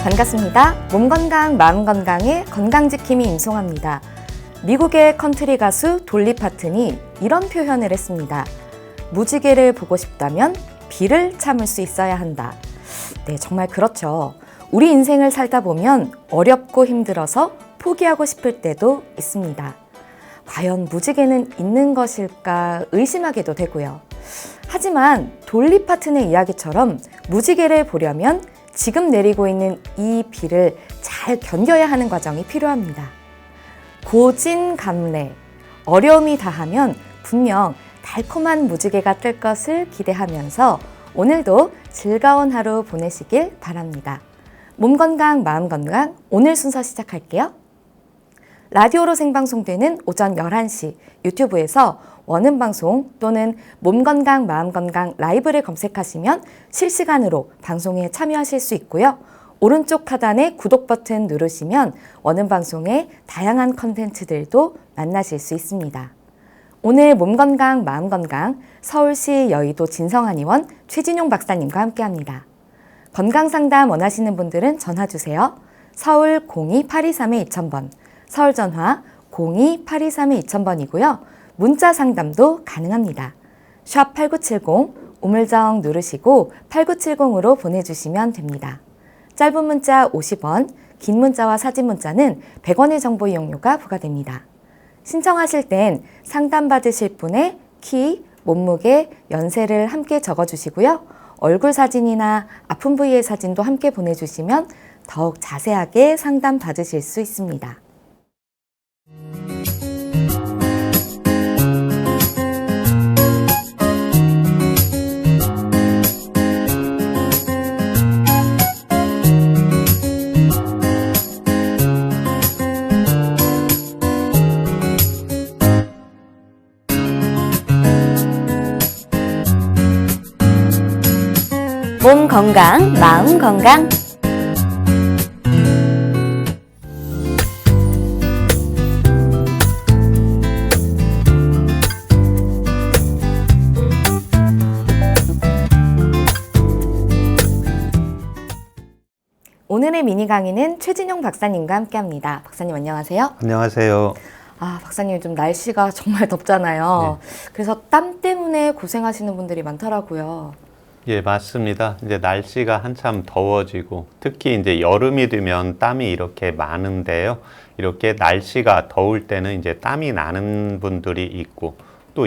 반갑습니다. 몸 건강, 마음 건강의 건강지킴이 임송합니다. 미국의 컨트리 가수 돌리 파튼이 이런 표현을 했습니다. 무지개를 보고 싶다면 비를 참을 수 있어야 한다. 네, 정말 그렇죠. 우리 인생을 살다 보면 어렵고 힘들어서 포기하고 싶을 때도 있습니다. 과연 무지개는 있는 것일까 의심하게도 되고요. 하지만 돌리 파튼의 이야기처럼 무지개를 보려면 지금 내리고 있는 이 비를 잘 견뎌야 하는 과정이 필요합니다. 고진감래, 어려움이 다하면 분명 달콤한 무지개가 뜰 것을 기대하면서 오늘도 즐거운 하루 보내시길 바랍니다. 몸 건강, 마음 건강, 오늘 순서 시작할게요. 라디오로 생방송되는 오전 11시 유튜브에서 원음방송 또는 몸건강, 마음건강 라이브를 검색하시면 실시간으로 방송에 참여하실 수 있고요. 오른쪽 하단에 구독 버튼 누르시면 원음방송의 다양한 컨텐츠들도 만나실 수 있습니다. 오늘 몸건강, 마음건강 서울시 여의도 진성한의원 최진용 박사님과 함께합니다. 건강상담 원하시는 분들은 전화주세요. 서울 02-823-2000번, 서울 전화 02-823-2000번이고요. 문자 상담도 가능합니다. 샵 8970 우물정 누르시고 8970으로 보내주시면 됩니다. 짧은 문자 50원, 긴 문자와 사진 문자는 100원의 정보 이용료가 부과됩니다. 신청하실 땐 상담받으실 분의 키, 몸무게, 연세를 함께 적어주시고요. 얼굴 사진이나 아픈 부위의 사진도 함께 보내주시면 더욱 자세하게 상담받으실 수 있습니다. 몸 건강, 마음 건강. 오늘의 미니 강의는 최진용 박사님과 함께합니다. 박사님 안녕하세요. 안녕하세요. 박사님 좀 날씨가 정말 덥잖아요. 네. 그래서 땀 때문에 고생하시는 분들이 많더라고요. 예, 맞습니다. 이제 날씨가 한참 더워지고 특히 이제 여름이 되면 땀이 이렇게 많은데요. 이렇게 날씨가 더울 때는 이제 땀이 나는 분들이 있고 또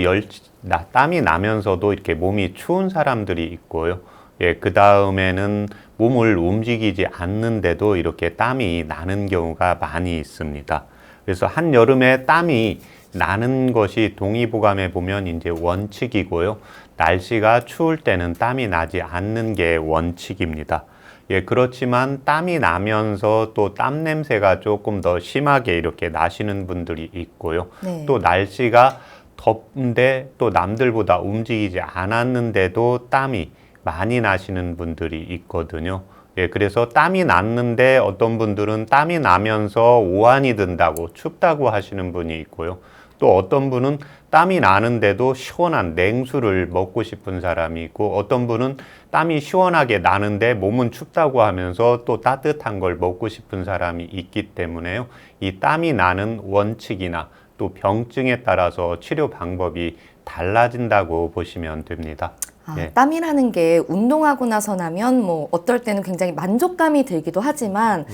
땀이 나면서도 이렇게 몸이 추운 사람들이 있고요. 예, 그 다음에는 몸을 움직이지 않는데도 이렇게 땀이 나는 경우가 많이 있습니다. 그래서 한여름에 땀이 나는 것이 동의보감에 보면 이제 원칙이고요. 날씨가 추울 때는 땀이 나지 않는 게 원칙입니다. 예, 그렇지만 땀이 나면서 또 땀 냄새가 조금 더 심하게 이렇게 나시는 분들이 있고요. 네. 또 날씨가 덥는데 또 남들보다 움직이지 않았는데도 땀이 많이 나시는 분들이 있거든요. 예, 그래서 땀이 났는데 어떤 분들은 땀이 나면서 오한이 든다고 춥다고 하시는 분이 있고요. 또 어떤 분은 땀이 나는데도 시원한 냉수를 먹고 싶은 사람이 있고 어떤 분은 땀이 시원하게 나는데 몸은 춥다고 하면서 또 따뜻한 걸 먹고 싶은 사람이 있기 때문에요. 이 땀이 나는 원칙이나 또 병증에 따라서 치료 방법이 달라진다고 보시면 됩니다. 예. 땀이라는 게 운동하고 나서 나면 뭐 어떨 때는 굉장히 만족감이 들기도 하지만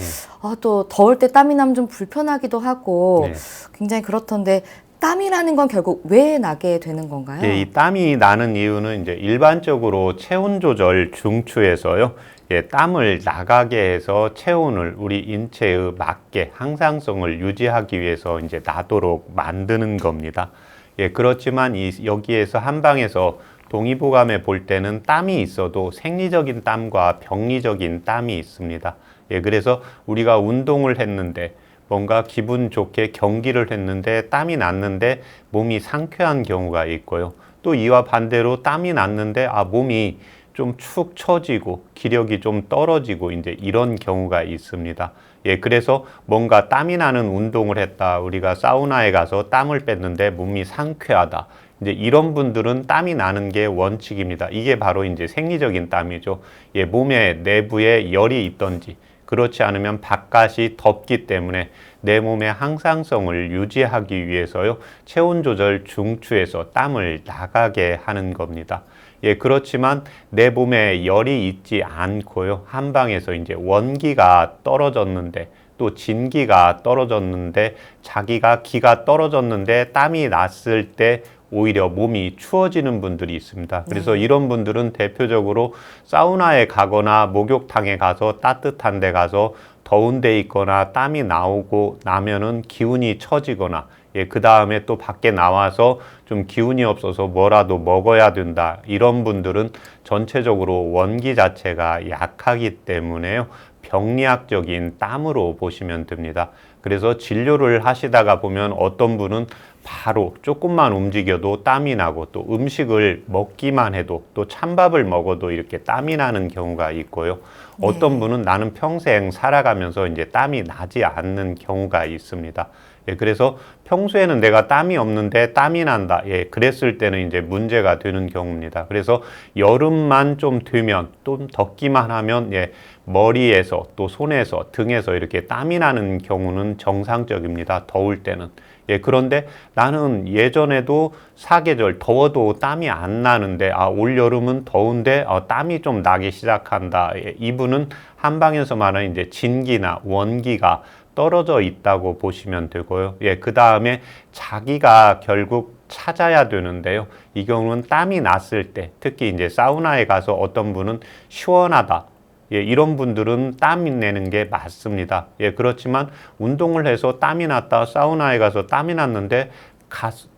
또 더울 때 땀이 나면 좀 불편하기도 하고 굉장히 그렇던데 땀이라는 건 결국 왜 나게 되는 건가요? 예, 이 땀이 나는 이유는 이제 일반적으로 체온 조절 중추에서요. 예, 땀을 나가게 해서 체온을 우리 인체에 맞게 항상성을 유지하기 위해서 이제 나도록 만드는 겁니다. 예, 그렇지만 여기에서 한방에서 동의보감에 볼 때는 땀이 있어도 생리적인 땀과 병리적인 땀이 있습니다. 예, 그래서 우리가 운동을 했는데 뭔가 기분 좋게 경기를 했는데 땀이 났는데 몸이 상쾌한 경우가 있고요. 또 이와 반대로 땀이 났는데 몸이 좀 축 처지고 기력이 좀 떨어지고 이제 이런 경우가 있습니다. 예, 그래서 뭔가 땀이 나는 운동을 했다. 우리가 사우나에 가서 땀을 뺐는데 몸이 상쾌하다. 이제 이런 분들은 땀이 나는 게 원칙입니다. 이게 바로 이제 생리적인 땀이죠. 예, 몸의 내부에 열이 있던지 그렇지 않으면 바깥이 덥기 때문에 내 몸의 항상성을 유지하기 위해서요. 체온 조절 중추에서 땀을 나가게 하는 겁니다. 예, 그렇지만 내 몸에 열이 있지 않고요. 한방에서 이제 원기가 떨어졌는데 또 진기가 떨어졌는데 자기가 기가 떨어졌는데 땀이 났을 때 오히려 몸이 추워지는 분들이 있습니다. 그래서 이런 분들은 대표적으로 사우나에 가거나 목욕탕에 가서 따뜻한 데 가서 더운 데 있거나 땀이 나오고 나면은 기운이 처지거나 예, 그 다음에 또 밖에 나와서 좀 기운이 없어서 뭐라도 먹어야 된다. 이런 분들은 전체적으로 원기 자체가 약하기 때문에요. 병리학적인 땀으로 보시면 됩니다. 그래서 진료를 하시다가 보면 어떤 분은 바로 조금만 움직여도 땀이 나고 또 음식을 먹기만 해도 또 찬밥을 먹어도 이렇게 땀이 나는 경우가 있고요. 어떤 분은 나는 평생 살아가면서 이제 땀이 나지 않는 경우가 있습니다. 예, 그래서 평소에는 내가 땀이 없는데 땀이 난다. 예, 그랬을 때는 이제 문제가 되는 경우입니다. 그래서 여름만 좀 되면 좀 덥기만 하면 예, 머리에서 또 손에서 등에서 이렇게 땀이 나는 경우는 정상적입니다. 더울 때는. 예, 그런데 나는 예전에도 사계절 더워도 땀이 안 나는데 올 여름은 더운데 땀이 좀 나기 시작한다. 예, 이분은 한방에서 말하는 이제 진기나 원기가 떨어져 있다고 보시면 되고요. 예, 그 다음에 자기가 결국 찾아야 되는데요. 이 경우는 땀이 났을 때, 특히 이제 사우나에 가서 어떤 분은 시원하다. 예, 이런 분들은 땀이 내는 게 맞습니다. 예, 그렇지만 운동을 해서 땀이 났다, 사우나에 가서 땀이 났는데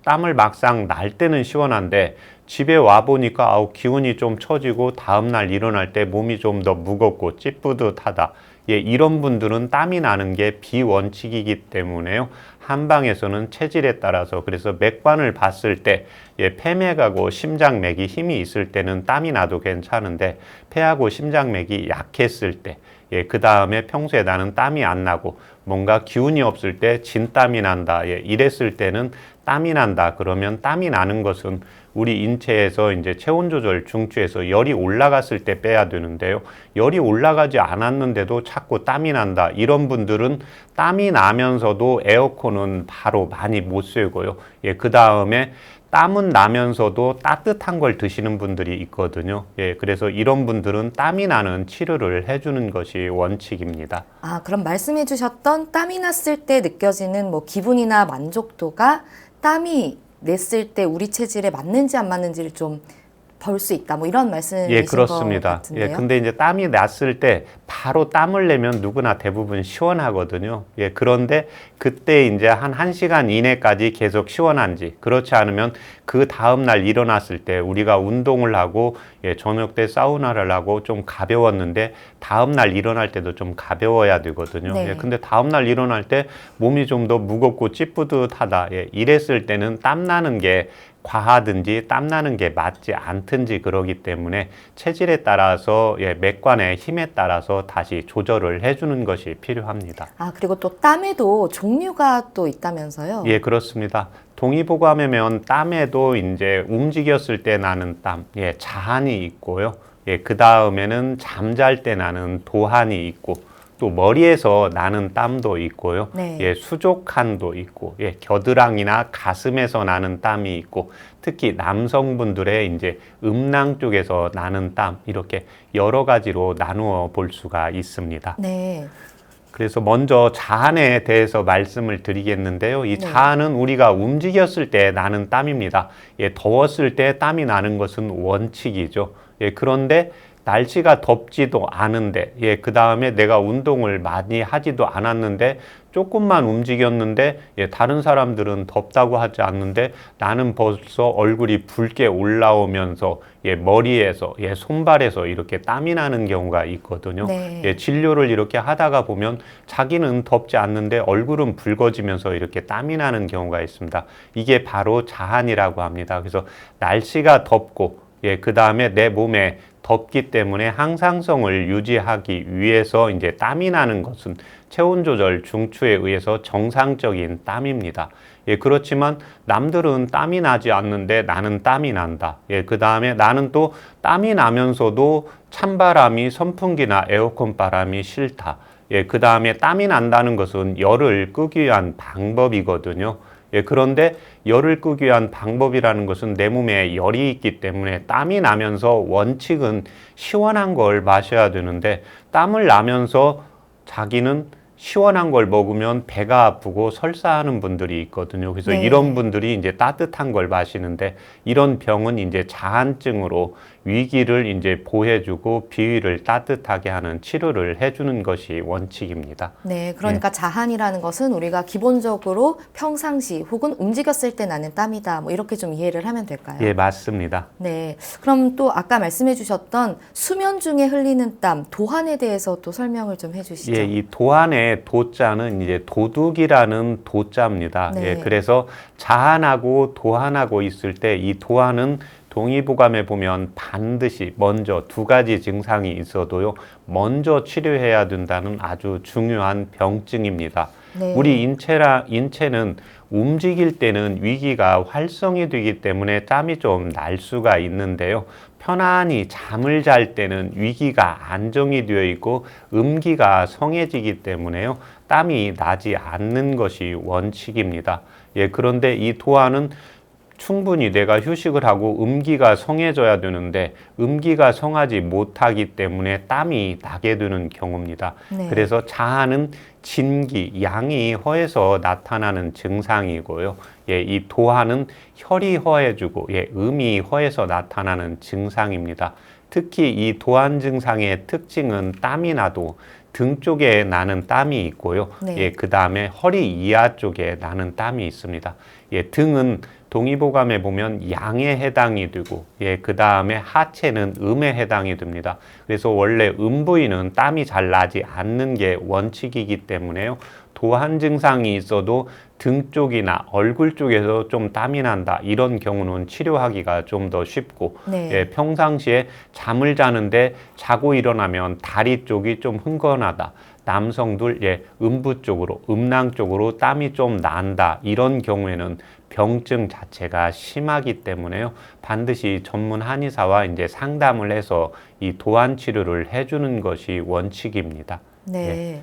땀을 막상 날 때는 시원한데 집에 와 보니까 기운이 좀 처지고 다음날 일어날 때 몸이 좀 더 무겁고 찌뿌듯하다. 예, 이런 분들은 땀이 나는 게 비원칙이기 때문에요. 한방에서는 체질에 따라서 그래서 맥반을 봤을 때 예, 폐맥하고 심장맥이 힘이 있을 때는 땀이 나도 괜찮은데 폐하고 심장맥이 약했을 때 예, 그 다음에 평소에 나는 땀이 안 나고 뭔가 기운이 없을 때 진땀이 난다. 예, 이랬을 때는 땀이 난다. 그러면 땀이 나는 것은 우리 인체에서 이제 체온 조절 중추에서 열이 올라갔을 때 빼야 되는데요. 열이 올라가지 않았는데도 자꾸 땀이 난다. 이런 분들은 땀이 나면서도 에어컨은 바로 많이 못 쐬고요. 예, 그 다음에 땀은 나면서도 따뜻한 걸 드시는 분들이 있거든요. 예, 그래서 이런 분들은 땀이 나는 치료를 해주는 것이 원칙입니다. 그럼 말씀해 주셨던 땀이 났을 때 느껴지는 뭐 기분이나 만족도가 땀이 냈을 때 우리 체질에 맞는지 안 맞는지를 좀 볼 수 있다. 뭐 이런 말씀이신 예, 그렇습니다. 것 같은데요. 예, 근데 이제 땀이 났을 때 바로 땀을 내면 누구나 대부분 시원하거든요. 예, 그런데 그때 이제 한 1시간 이내까지 계속 시원한지 그렇지 않으면 그 다음날 일어났을 때 우리가 운동을 하고 예, 저녁 때 사우나를 하고 좀 가벼웠는데 다음날 일어날 때도 좀 가벼워야 되거든요. 네. 예, 근데 다음날 일어날 때 몸이 좀 더 무겁고 찌뿌듯하다. 예, 이랬을 때는 땀 나는 게 과하든지 땀나는 게 맞지 않든지 그러기 때문에 체질에 따라서 예, 맥관의 힘에 따라서 다시 조절을 해주는 것이 필요합니다. 그리고 또 땀에도 종류가 또 있다면서요? 예, 그렇습니다. 동의보감하면 땀에도 이제 움직였을 때 나는 땀, 예, 자한이 있고요. 예, 그 다음에는 잠잘 때 나는 도한이 있고 또 머리에서 나는 땀도 있고요. 네. 예, 수족한도 있고, 예, 겨드랑이나 가슴에서 나는 땀이 있고, 특히 남성분들의 이제 음낭 쪽에서 나는 땀, 이렇게 여러 가지로 나누어 볼 수가 있습니다. 네. 그래서 먼저 자한에 대해서 말씀을 드리겠는데요. 이 자한은 우리가 움직였을 때 나는 땀입니다. 예, 더웠을 때 땀이 나는 것은 원칙이죠. 예, 그런데 날씨가 덥지도 않은데, 예, 그 다음에 내가 운동을 많이 하지도 않았는데, 조금만 움직였는데, 예, 다른 사람들은 덥다고 하지 않는데, 나는 벌써 얼굴이 붉게 올라오면서, 예, 머리에서, 예, 손발에서 이렇게 땀이 나는 경우가 있거든요. 네. 예, 진료를 이렇게 하다가 보면 자기는 덥지 않는데 얼굴은 붉어지면서 이렇게 땀이 나는 경우가 있습니다. 이게 바로 자한이라고 합니다. 그래서 날씨가 덥고, 예, 그 다음에 내 몸에 덥기 때문에 항상성을 유지하기 위해서 이제 땀이 나는 것은 체온 조절 중추에 의해서 정상적인 땀입니다. 예, 그렇지만 남들은 땀이 나지 않는데 나는 땀이 난다. 예, 그 다음에 나는 또 땀이 나면서도 찬바람이 선풍기나 에어컨 바람이 싫다. 예, 그 다음에 땀이 난다는 것은 열을 끄기 위한 방법이거든요. 예, 그런데 열을 끄기 위한 방법이라는 것은 내 몸에 열이 있기 때문에 땀이 나면서 원칙은 시원한 걸 마셔야 되는데 땀을 나면서 자기는 시원한 걸 먹으면 배가 아프고 설사하는 분들이 있거든요. 그래서 네. 이런 분들이 이제 따뜻한 걸 마시는데 이런 병은 이제 자한증으로 위기를 이제 보해주고 비위를 따뜻하게 하는 치료를 해주는 것이 원칙입니다. 네, 그러니까 자한이라는 것은 우리가 기본적으로 평상시 혹은 움직였을 때 나는 땀이다. 뭐 이렇게 좀 이해를 하면 될까요? 예, 맞습니다. 네, 그럼 또 아까 말씀해 주셨던 수면 중에 흘리는 땀, 도한에 대해서 또 설명을 좀 해주시죠. 예, 이 도안의 도자는 이제 도둑이라는 도자입니다. 네. 예, 그래서 자한하고 도한하고 있을 때 이 도안은 동의보감에 보면 반드시 먼저 두 가지 증상이 있어도요, 먼저 치료해야 된다는 아주 중요한 병증입니다. 네. 우리 인체는 움직일 때는 위기가 활성이 되기 때문에 땀이 좀 날 수가 있는데요. 편안히 잠을 잘 때는 위기가 안정이 되어 있고 음기가 성해지기 때문에요. 땀이 나지 않는 것이 원칙입니다. 예, 그런데 이 도안은 충분히 내가 휴식을 하고 음기가 성해져야 되는데 음기가 성하지 못하기 때문에 땀이 나게 되는 경우입니다. 네. 그래서 자한은 진기, 양이 허해서 나타나는 증상이고요. 예, 이 도한은 혈이 허해지고 음이 허해서 나타나는 증상입니다. 특히 이 도한 증상의 특징은 땀이 나도 등 쪽에 나는 땀이 있고요. 네. 예, 그 다음에 허리 이하 쪽에 나는 땀이 있습니다. 예, 등은 동의보감에 보면 양에 해당이 되고, 예, 그 다음에 하체는 음에 해당이 됩니다. 그래서 원래 부위는 땀이 잘 나지 않는 게 원칙이기 때문에요. 도한 증상이 있어도 등 쪽이나 얼굴 쪽에서 좀 땀이 난다. 이런 경우는 치료하기가 좀 더 쉽고, 네. 예, 평상시에 잠을 자는데 자고 일어나면 다리 쪽이 좀 흥건하다. 남성들, 예, 음부 쪽으로, 음낭 쪽으로 땀이 좀 난다. 이런 경우에는 병증 자체가 심하기 때문에요. 반드시 전문 한의사와 이제 상담을 해서 이 도안 치료를 해주는 것이 원칙입니다. 네.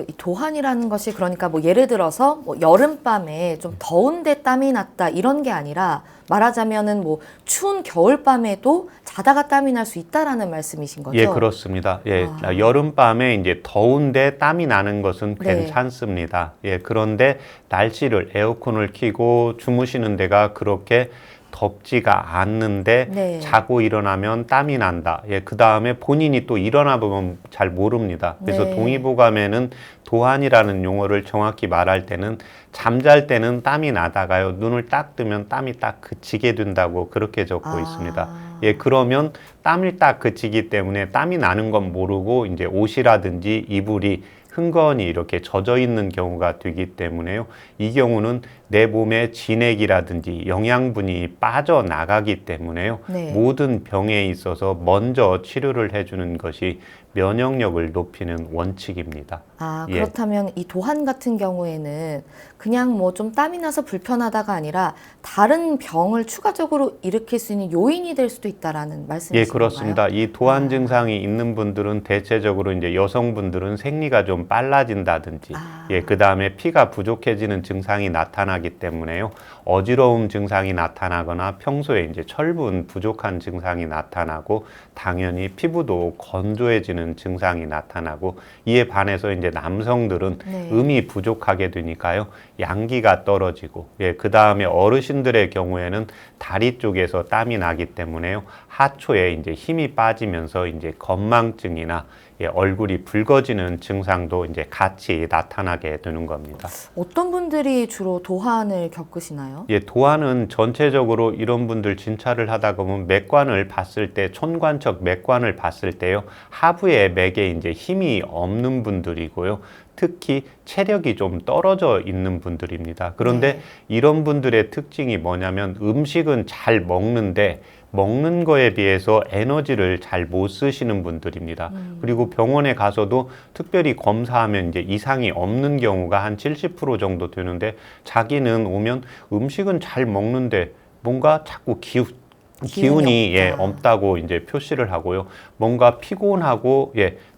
이 도한이라는 것이 그러니까 뭐 예를 들어서 뭐 여름밤에 좀 더운데 땀이 났다 이런 게 아니라 말하자면은 뭐 추운 겨울밤에도 자다가 땀이 날 수 있다라는 말씀이신 거죠? 예, 그렇습니다. 예, 여름밤에 이제 더운데 땀이 나는 것은 네. 괜찮습니다. 예, 그런데 날씨를 에어컨을 켜고 주무시는 데가 그렇게 덥지가 않는데 네. 자고 일어나면 땀이 난다. 예, 그 다음에 본인이 또 일어나 보면 잘 모릅니다. 그래서 네. 동의보감에는 도한이라는 용어를 정확히 말할 때는 잠잘 때는 땀이 나다가요. 눈을 딱 뜨면 땀이 딱 그치게 된다고 그렇게 적고 있습니다. 예, 그러면 땀이 딱 그치기 때문에 땀이 나는 건 모르고 이제 옷이라든지 이불이 흥건히 이렇게 젖어 있는 경우가 되기 때문에요. 이 경우는 내 몸의 진액이라든지 영양분이 빠져나가기 때문에요. 네. 모든 병에 있어서 먼저 치료를 해주는 것이 면역력을 높이는 원칙입니다. 예. 그렇다면 이 도한 같은 경우에는 그냥 뭐 좀 땀이 나서 불편하다가 아니라 다른 병을 추가적으로 일으킬 수 있는 요인이 될 수도 있다라는 말씀이신가요? 예, 그렇습니다. 이 도한 증상이 있는 분들은 대체적으로 이제 여성분들은 생리가 좀 빨라진다든지, 예, 그 다음에 피가 부족해지는 증상이 나타나기 때문에요. 어지러움 증상이 나타나거나 평소에 이제 철분 부족한 증상이 나타나고 당연히 피부도 건조해지는 증상이 나타나고 이에 반해서 이제 남성들은 네. 음이 부족하게 되니까요. 양기가 떨어지고, 예, 그 다음에 어르신들의 경우에는 다리 쪽에서 땀이 나기 때문에요. 하초에 이제 힘이 빠지면서 이제 건망증이나 예, 얼굴이 붉어지는 증상도 이제 같이 나타나게 되는 겁니다. 어떤 분들이 주로 도한을 겪으시나요? 예, 도안은 전체적으로 이런 분들 진찰을 하다 보면 맥관을 봤을 때, 촌관척 맥관을 봤을 때요, 하부의 맥에 이제 힘이 없는 분들이고요. 특히 체력이 좀 떨어져 있는 분들입니다. 그런데 네. 이런 분들의 특징이 뭐냐면 음식은 잘 먹는데 먹는 거에 비해서 에너지를 잘 못 쓰시는 분들입니다. 그리고 병원에 가서도 특별히 검사하면 이제 이상이 없는 경우가 한 70% 정도 되는데 자기는 오면 음식은 잘 먹는데 뭔가 자꾸 기운이 없다. 없다고 이제 표시를 하고요. 뭔가 피곤하고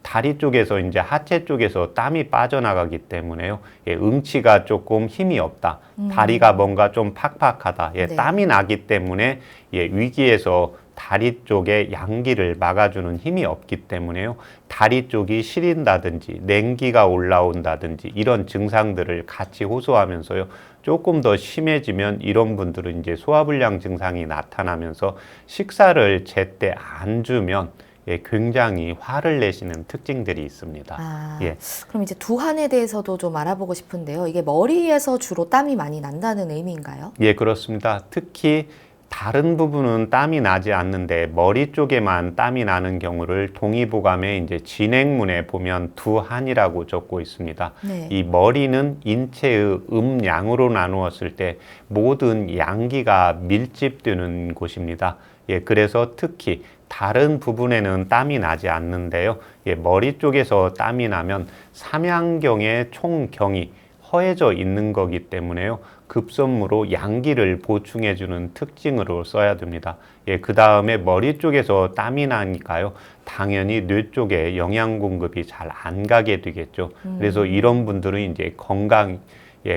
다리 쪽에서 이제 하체 쪽에서 땀이 빠져나가기 때문에요. 예, 응치가 조금 힘이 없다. 다리가 뭔가 좀 팍팍하다. 예, 네. 땀이 나기 때문에 예, 위기에서 다리 쪽에 양기를 막아주는 힘이 없기 때문에요. 다리 쪽이 시린다든지 냉기가 올라온다든지 이런 증상들을 같이 호소하면서요. 조금 더 심해지면 이런 분들은 이제 소화불량 증상이 나타나면서 식사를 제때 안 주면 예, 굉장히 화를 내시는 특징들이 있습니다. 아, 예. 그럼 이제 두한에 대해서도 좀 알아보고 싶은데요. 이게 머리에서 주로 땀이 많이 난다는 의미인가요? 예, 그렇습니다. 특히 다른 부분은 땀이 나지 않는데 머리 쪽에만 땀이 나는 경우를 동의보감의 이제 진행문에 보면 두한이라고 적고 있습니다. 네. 이 머리는 인체의 음양으로 나누었을 때 모든 양기가 밀집되는 곳입니다. 예, 그래서 특히 다른 부분에는 땀이 나지 않는데요. 예, 머리 쪽에서 땀이 나면 삼양경의 총경이 허해져 있는 거기 때문에요. 급선무로 양기를 보충해주는 특징으로 써야 됩니다. 예, 그 다음에 머리 쪽에서 땀이 나니까요. 당연히 뇌 쪽에 영양 공급이 잘 안 가게 되겠죠. 그래서 이런 분들은 이제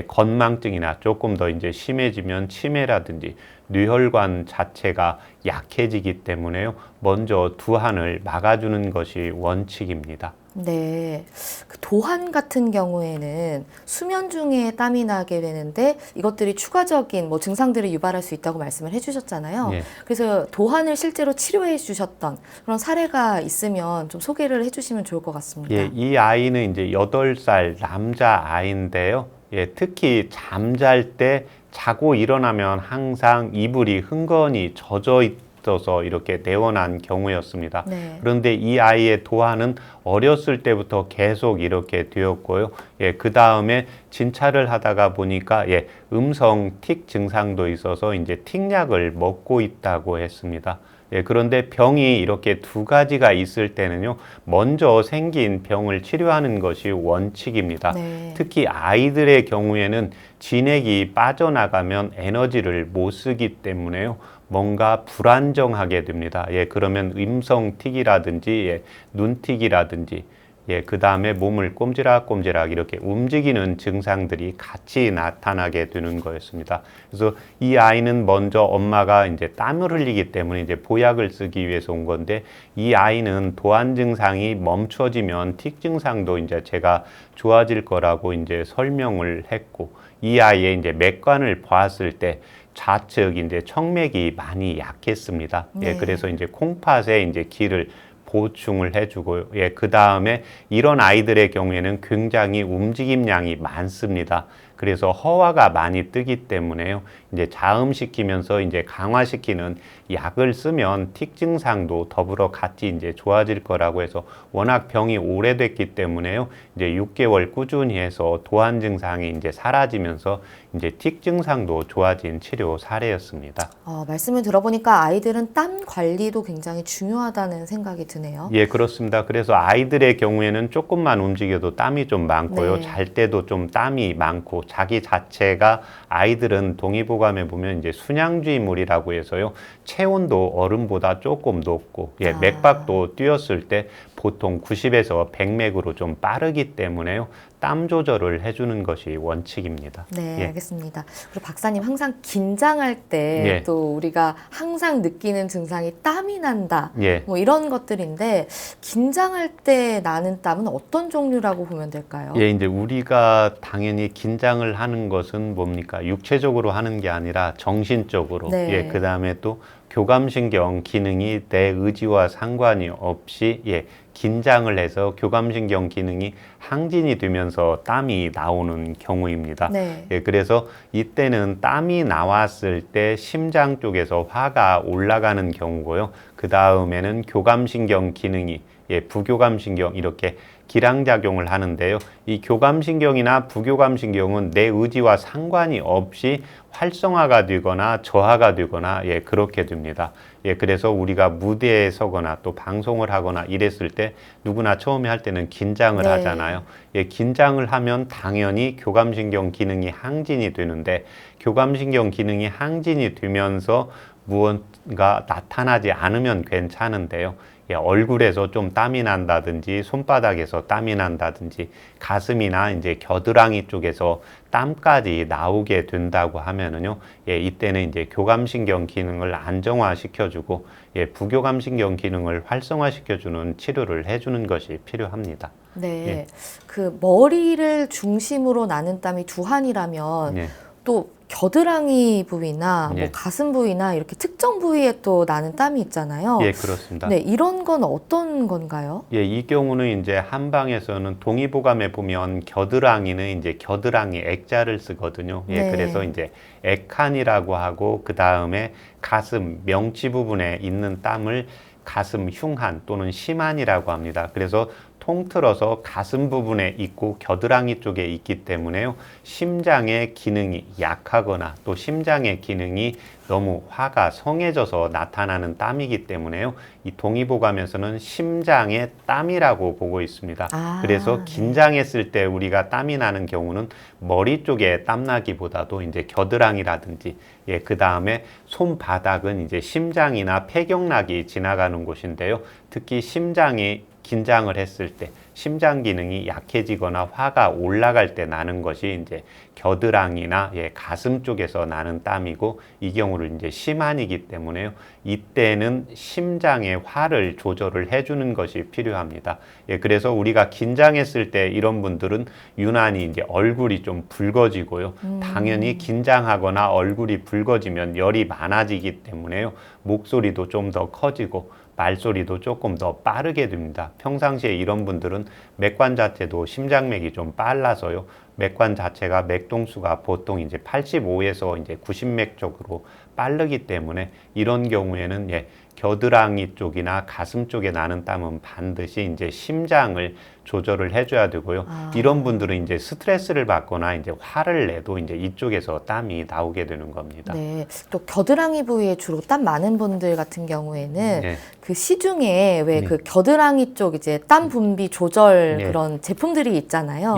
건망증이나 조금 더 이제 심해지면 치매라든지 뇌혈관 자체가 약해지기 때문에요. 먼저 두한을 막아주는 것이 원칙입니다. 네. 그 도한 같은 경우에는 수면 중에 땀이 나게 되는데 이것들이 추가적인 뭐 증상들을 유발할 수 있다고 말씀을 해주셨잖아요. 예. 그래서 도한을 실제로 치료해 주셨던 그런 사례가 있으면 좀 소개를 해주시면 좋을 것 같습니다. 예, 이 아이는 이제 8살 남자 아이인데요. 예, 특히 잠잘 때 자고 일어나면 항상 이불이 흥건히 젖어 있어서 이렇게 내원한 경우였습니다. 네. 그런데 이 아이의 도화는 어렸을 때부터 계속 이렇게 되었고요. 예, 그 다음에 진찰을 하다가 보니까 예, 음성 틱 증상도 있어서 이제 틱약을 먹고 있다고 했습니다. 예, 그런데 병이 이렇게 두 가지가 있을 때는요, 먼저 생긴 병을 치료하는 것이 원칙입니다. 네. 특히 아이들의 경우에는 진액이 빠져나가면 에너지를 못 쓰기 때문에요. 뭔가 불안정하게 됩니다. 예, 그러면 음성틱이라든지 예, 눈틱이라든지 예, 그 다음에 몸을 꼼지락꼼지락 이렇게 움직이는 증상들이 같이 나타나게 되는 거였습니다. 그래서 이 아이는 먼저 엄마가 이제 땀을 흘리기 때문에 이제 보약을 쓰기 위해서 온 건데 이 아이는 도안 증상이 멈춰지면 틱 증상도 이제 제가 좋아질 거라고 이제 설명을 했고 이 아이의 이제 맥관을 보았을 때 좌측 이제 청맥이 많이 약했습니다. 네. 예, 그래서 이제 콩팥에 이제 기를 보충을 해주고요. 예, 그 다음에 이런 아이들의 경우에는 굉장히 움직임량이 많습니다. 그래서 허화가 많이 뜨기 때문에요. 이제 자음시키면서 이제 강화시키는 약을 쓰면 틱 증상도 더불어 같이 이제 좋아질 거라고 해서 워낙 병이 오래됐기 때문에요. 이제 6개월 꾸준히 해서 도안 증상이 이제 사라지면서 이제 틱 증상도 좋아진 치료 사례였습니다. 말씀을 들어보니까 아이들은 땀 관리도 굉장히 중요하다는 생각이 드네요. 예, 그렇습니다. 그래서 아이들의 경우에는 조금만 움직여도 땀이 좀 많고요. 네. 잘 때도 좀 땀이 많고 자기 자체가 아이들은 동의보감에 보면 이제 순양주의물이라고 해서요. 체온도 어른보다 조금 높고 예, 맥박도 뛰었을 때 보통 90에서 100맥으로 좀 빠르기 때문에요. 땀 조절을 해주는 것이 원칙입니다. 네, 예. 알겠습니다. 그리고 박사님 항상 긴장할 때 예. 또 우리가 항상 느끼는 증상이 땀이 난다. 예. 뭐 이런 것들인데 긴장할 때 나는 땀은 어떤 종류라고 보면 될까요? 예, 이제 우리가 당연히 긴장을 하는 것은 뭡니까? 육체적으로 하는 게 아니라 정신적으로. 네. 예, 그 다음에 또 교감신경 기능이 내 의지와 상관이 없이 예, 긴장을 해서 교감신경 기능이 항진이 되면서 땀이 나오는 경우입니다. 네. 예, 그래서 이때는 땀이 나왔을 때 심장 쪽에서 화가 올라가는 경우고요. 그 다음에는 교감신경 기능이 예, 부교감신경 이렇게 기량작용을 하는데요. 이 교감신경이나 부교감신경은 내 의지와 상관이 없이 활성화가 되거나 저하가 되거나 예, 그렇게 됩니다. 예, 그래서 우리가 무대에 서거나 또 방송을 하거나 이랬을 때 누구나 처음에 할 때는 긴장을 네. 하잖아요. 예, 긴장을 하면 당연히 교감신경 기능이 항진이 되는데 교감신경 기능이 항진이 되면서 무언가 나타나지 않으면 괜찮은데요. 얼굴에서 좀 땀이 난다든지 손바닥에서 땀이 난다든지 가슴이나 이제 겨드랑이 쪽에서 땀까지 나오게 된다고 하면은요, 이때는 이제 교감신경 기능을 안정화시켜주고 부교감신경 기능을 활성화시켜주는 치료를 해주는 것이 필요합니다. 네. 예. 그 머리를 중심으로 나는 땀이 두한이라면 예. 또 겨드랑이 부위나 뭐 예. 가슴 부위나 이렇게 특정 부위에 또 나는 땀이 있잖아요. 예, 그렇습니다. 네, 이런 건 어떤 건가요? 예, 이 경우는 이제 한방에서는 동의보감에 보면 겨드랑이는 이제 겨드랑이 액자를 쓰거든요. 예, 네. 그래서 이제 액한이라고 하고 그 다음에 가슴 명치 부분에 있는 땀을 가슴 흉한 또는 심한이라고 합니다. 그래서 통틀어서 가슴 부분에 있고 겨드랑이 쪽에 있기 때문에요. 심장의 기능이 약하거나 또 심장의 기능이 너무 화가 성해져서 나타나는 땀이기 때문에요. 이 동의보감에서는 심장의 땀이라고 보고 있습니다. 그래서 긴장했을 때 우리가 땀이 나는 경우는 머리 쪽에 땀 나기보다도 이제 겨드랑이라든지 그 다음에 손바닥은 이제 심장이나 폐경락이 지나가는 곳인데요. 특히 심장이 긴장을 했을 때 심장 기능이 약해지거나 화가 올라갈 때 나는 것이 이제 겨드랑이나 가슴 쪽에서 나는 땀이고 이 경우를 이제 심한이기 때문에요. 이때는 심장의 화를 조절을 해주는 것이 필요합니다. 그래서 우리가 긴장했을 때 이런 분들은 유난히 이제 얼굴이 좀 붉어지고요. 당연히 긴장하거나 얼굴이 붉어지면 열이 많아지기 때문에요. 목소리도 좀 더 커지고 말소리도 조금 더 빠르게 됩니다. 평상시에 이런 분들은 맥관 자체도 심장맥이 좀 빨라서요. 맥관 자체가 맥동수가 보통 이제 85에서 이제 90맥 쪽으로 빠르기 때문에 이런 경우에는 겨드랑이 쪽이나 가슴 쪽에 나는 땀은 반드시 이제 심장을 조절을 해줘야 되고요. 이런 분들은 이제 스트레스를 받거나 이제 화를 내도 이제 이쪽에서 땀이 나오게 되는 겁니다. 네. 또 겨드랑이 부위에 주로 땀 많은 분들 같은 경우에는 네. 그 시중에 왜 그 겨드랑이 쪽 이제 땀 분비 조절 그런 제품들이 있잖아요.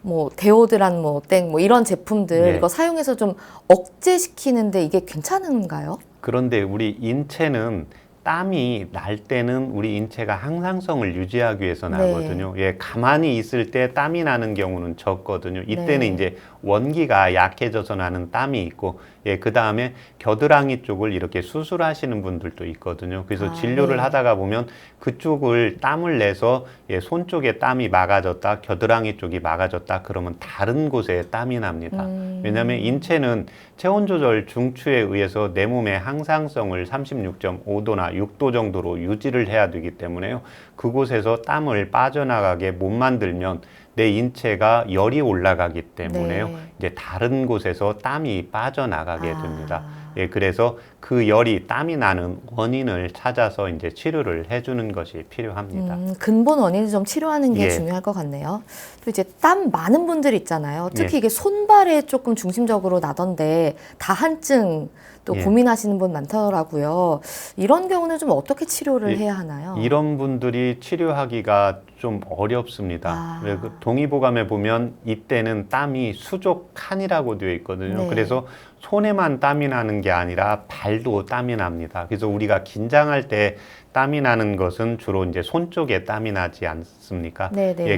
뭐 데오드란 뭐 땡 뭐 이런 제품들 이거 사용해서 좀 억제시키는데 이게 괜찮은가요? 그런데 우리 인체는 땀이 날 때는 우리 인체가 항상성을 유지하기 위해서 나거든요. 가만히 있을 때 땀이 나는 경우는 적거든요. 이때는 이제 원기가 약해져서 나는 땀이 있고, 그 다음에 겨드랑이 쪽을 이렇게 수술하시는 분들도 있거든요. 그래서 진료를 하다가 보면 그쪽을 땀을 내서 손 쪽에 땀이 막아졌다, 겨드랑이 쪽이 막아졌다, 그러면 다른 곳에 땀이 납니다. 왜냐하면 인체는 체온 조절 중추에 의해서 내 몸의 항상성을 36.5도나 6도 정도로 유지를 해야 되기 때문에요. 그곳에서 땀을 빠져나가게 못 만들면 내 인체가 열이 올라가기 때문에요. 이제 다른 곳에서 땀이 빠져나가게 됩니다. 그래서 그 열이 땀이 나는 원인을 찾아서 이제 치료를 해주는 것이 필요합니다. 근본 원인을 좀 치료하는 게 중요할 것 같네요. 또 이제 땀 많은 분들 있잖아요. 특히 이게 손발에 조금 중심적으로 나던데 다한증 또 고민하시는 분 많더라고요. 이런 경우는 좀 어떻게 치료를 해야 하나요? 이런 분들이 치료하기가 좀 어렵습니다. 그 동의보감에 보면 이때는 땀이 수족칸이라고 되어 있거든요. 그래서 손에만 땀이 나는 게 아니라 발도 땀이 납니다. 그래서 우리가 긴장할 때 땀이 나는 것은 주로 이제 손 쪽에 땀이 나지 않습니까?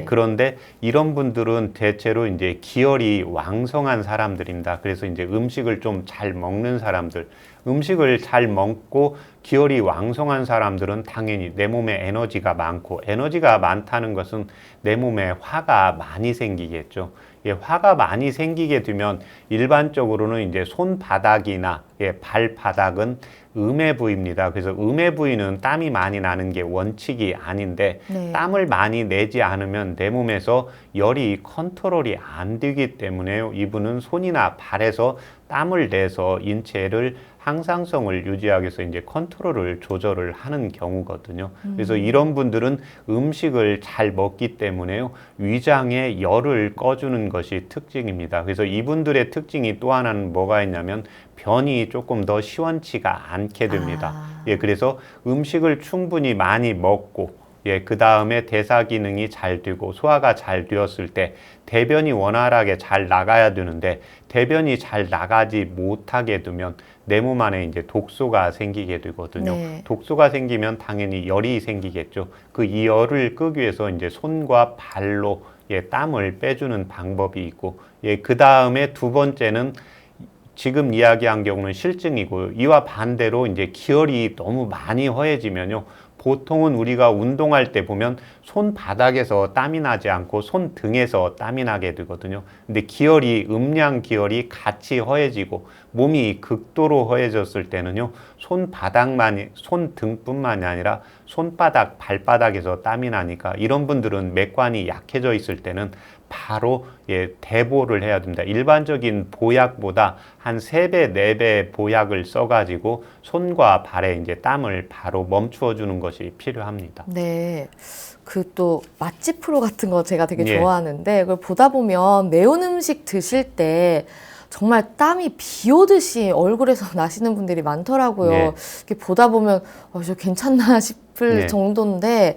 그런데 이런 분들은 대체로 이제 기혈이 왕성한 사람들입니다. 그래서 이제 음식을 좀 잘 먹는 사람들, 음식을 잘 먹고 기혈이 왕성한 사람들은 당연히 내 몸에 에너지가 많고, 에너지가 많다는 것은 내 몸에 화가 많이 생기겠죠. 화가 많이 생기게 되면 일반적으로는 이제 손바닥이나 발바닥은 음의 부위입니다. 그래서 음의 부위는 땀이 많이 나는 게 원칙이 아닌데 땀을 많이 내지 않으면 내 몸에서 열이 컨트롤이 안 되기 때문에요. 이분은 손이나 발에서 땀을 내서 인체를 항상성을 유지하기 위해서 이제 컨트롤을 조절을 하는 경우거든요. 그래서 이런 분들은 음식을 잘 먹기 때문에요. 위장에 열을 꺼주는 것이 특징입니다. 그래서 이분들의 특징이 또 하나는 뭐가 있냐면 변이 조금 더 시원치가 않게 됩니다. 그래서 음식을 충분히 많이 먹고 예, 그 다음에 대사 기능이 잘 되고 소화가 잘 되었을 때 대변이 원활하게 잘 나가야 되는데 대변이 잘 나가지 못하게 두면 내 몸 안에 이제 독소가 생기게 되거든요. 네. 독소가 생기면 당연히 열이 생기겠죠. 그 이 열을 끄기 위해서 이제 손과 발로 예, 땀을 빼주는 방법이 있고, 예, 그 다음에 두 번째는 지금 이야기한 경우는 실증이고, 이와 반대로 이제 기혈이 너무 많이 허해지면요. 보통은 우리가 운동할 때 보면 손바닥에서 땀이 나지 않고 손등에서 땀이 나게 되거든요. 근데 기혈이, 음량 기혈이 같이 허해지고 몸이 극도로 허해졌을 때는요. 손등뿐만이 아니라 손바닥, 발바닥에서 땀이 나니까 이런 분들은 맥관이 약해져 있을 때는 바로 예, 대보를 해야 됩니다. 일반적인 보약보다 한 3배, 4배 보약을 써가지고 손과 발에 이제 땀을 바로 멈추어 주는 것이 필요합니다. 네. 그 또 맛집 프로 같은 거 제가 되게 예. 좋아하는데 그걸 보다 보면 매운 음식 드실 때 정말 땀이 비 오듯이 얼굴에서 나시는 분들이 많더라고요. 예. 이렇게 보다 보면 저 괜찮나 싶을 예. 정도인데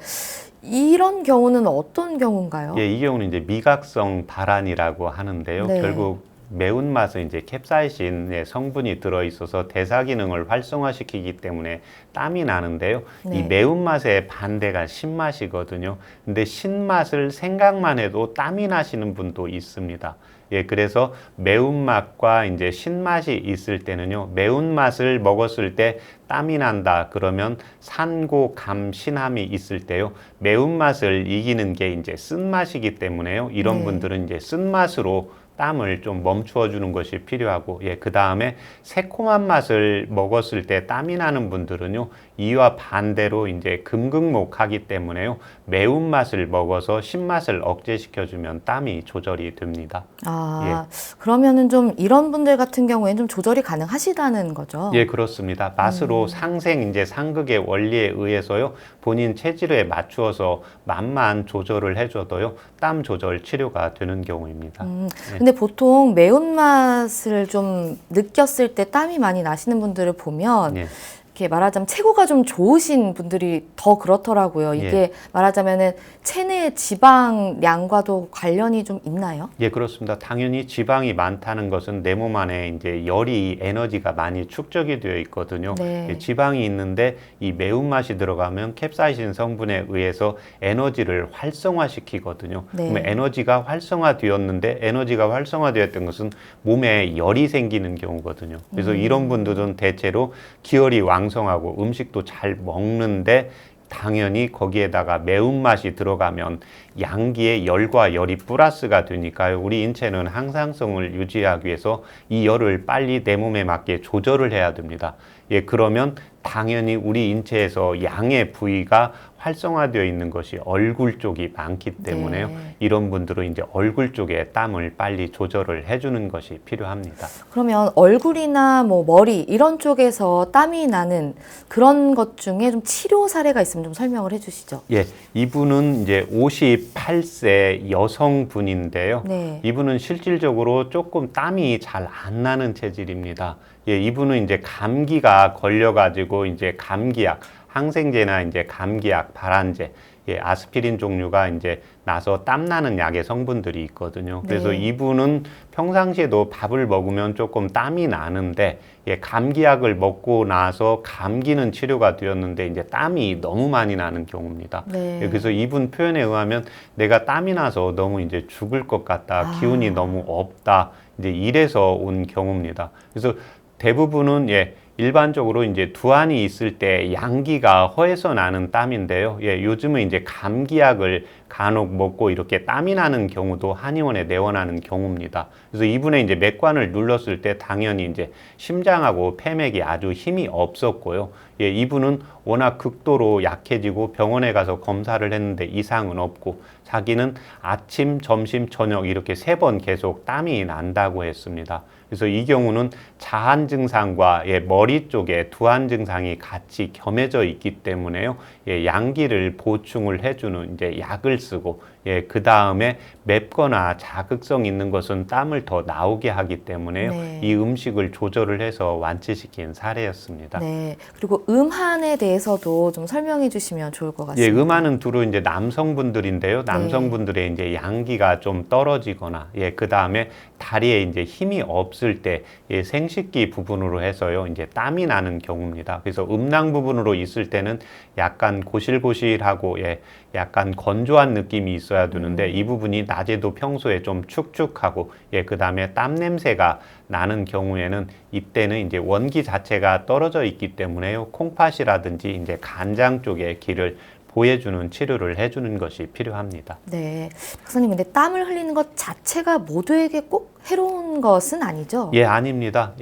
이런 경우는 어떤 경우인가요? 예, 이 경우는 이제 미각성 발한이라고 하는데요. 네. 결국 매운맛은 이제 캡사이신의 성분이 들어있어서 대사 기능을 활성화시키기 때문에 땀이 나는데요. 네. 이 매운맛의 반대가 신맛이거든요. 근데 신맛을 생각만 해도 땀이 나시는 분도 있습니다. 예, 그래서 매운맛과 이제 신맛이 있을 때는요, 매운맛을 먹었을 때 땀이 난다. 그러면 산고, 감, 신함이 있을 때요, 매운맛을 이기는 게 이제 쓴맛이기 때문에요, 이런 네. 분들은 이제 쓴맛으로 땀을 좀 멈추어 주는 것이 필요하고, 예, 그 다음에 새콤한 맛을 먹었을 때 땀이 나는 분들은요, 이와 반대로 이제 금극목하기 때문에요, 매운맛을 먹어서 신맛을 억제시켜주면 땀이 조절이 됩니다. 아, 그러면은 좀 이런 분들 같은 경우에는 좀 조절이 가능하시다는 거죠? 예, 그렇습니다. 맛으로 상생, 이제 상극의 원리에 의해서요, 본인 체질에 맞추어서 맛만 조절을 해줘도요, 땀 조절 치료가 되는 경우입니다. 예. 근데 보통 매운맛을 좀 느꼈을 때 땀이 많이 나시는 분들을 보면 예. 이렇게 말하자면 체구가 좀 좋으신 분들이 더 그렇더라고요. 이게 예. 말하자면은 체내 지방량과도 관련이 좀 있나요? 예, 그렇습니다. 당연히 지방이 많다는 것은 내 몸 안에 이제 열이, 에너지가 많이 축적이 되어 있거든요. 네. 예, 지방이 있는데 이 매운맛이 들어가면 캡사이신 성분에 의해서 에너지를 활성화시키거든요. 네. 그러면 에너지가 활성화되었는데, 에너지가 활성화되었던 것은 몸에 열이 생기는 경우거든요. 그래서 이런 분들은 대체로 기혈이 왕성하고 음식도 잘 먹는데 당연히 거기에다가 매운맛이 들어가면 양기에 열과 열이 플러스가 되니까요. 우리 인체는 항상성을 유지하기 위해서 이 열을 빨리 내 몸에 맞게 조절을 해야 됩니다. 예, 그러면 당연히 우리 인체에서 양의 부위가 활성화되어 있는 것이 얼굴 쪽이 많기 때문에요. 네. 이런 분들은 이제 얼굴 쪽에 땀을 빨리 조절을 해주는 것이 필요합니다. 그러면 얼굴이나 뭐 머리 이런 쪽에서 땀이 나는 그런 것 중에 좀 치료 사례가 있으면 좀 설명을 해주시죠. 예, 이분은 이제 58세 여성분인데요. 네. 이분은 실질적으로 조금 땀이 잘 안 나는 체질입니다. 예, 이분은 이제 감기가 걸려가지고 이제 감기약, 항생제나 이제 감기약, 발한제, 예, 아스피린 종류가 이제 나서 땀 나는 약의 성분들이 있거든요. 그래서 네. 이분은 평상시에도 밥을 먹으면 조금 땀이 나는데, 예, 감기약을 먹고 나서 감기는 치료가 되었는데 이제 땀이 너무 많이 나는 경우입니다. 네. 예, 그래서 이분 표현에 의하면 내가 땀이 나서 너무 이제 죽을 것 같다, 기운이 너무 없다, 이제 이래서 온 경우입니다. 그래서 대부분은 예, 일반적으로 이제 두한이 있을 때 양기가 허해서 나는 땀인데요. 예, 요즘은 이제 감기약을 간혹 먹고 이렇게 땀이 나는 경우도 한의원에 내원하는 경우입니다. 그래서 이분의 이제 맥관을 눌렀을 때 당연히 이제 심장하고 폐맥이 아주 힘이 없었고요. 예, 이분은 워낙 극도로 약해지고 병원에 가서 검사를 했는데 이상은 없고 자기는 아침, 점심, 저녁 이렇게 3번 계속 땀이 난다고 했습니다. 그래서 이 경우는 자한 증상과 예, 머리 쪽에 두한 증상이 같이 겸해져 있기 때문에요. 양기를 보충을 해주는 이제 약을 쓰고 그 다음에 맵거나 자극성 있는 것은 땀을 더 나오게 하기 때문에요. 네. 이 음식을 조절을 해서 완치시킨 사례였습니다. 네. 그리고 음한에 대해서도 좀 설명해 주시면 좋을 것 같습니다. 음한은 주로 이제 남성분들인데요. 남성분들의 이제 양기가 좀 떨어지거나, 그 다음에 다리에 이제 힘이 없을 때, 생식기 부분으로 해서요, 이제 땀이 나는 경우입니다. 그래서 음낭 부분으로 있을 때는 약간 고실고실하고, 약간 건조한 느낌이 있어야 되는데, 이 부분이 낮에도 평소에 좀 축축하고, 그 다음에 땀 냄새가 나는 경우에는 이때는 이제 원기 자체가 떨어져 있기 때문에요. 콩팥이라든지 이제 간장 쪽에 기를 보여주는 치료를 해주는 것이 필요합니다. 네. 박사님, 근데 땀을 흘리는 것 자체가 모두에게 꼭 해로운 것은 아니죠? 아닙니다.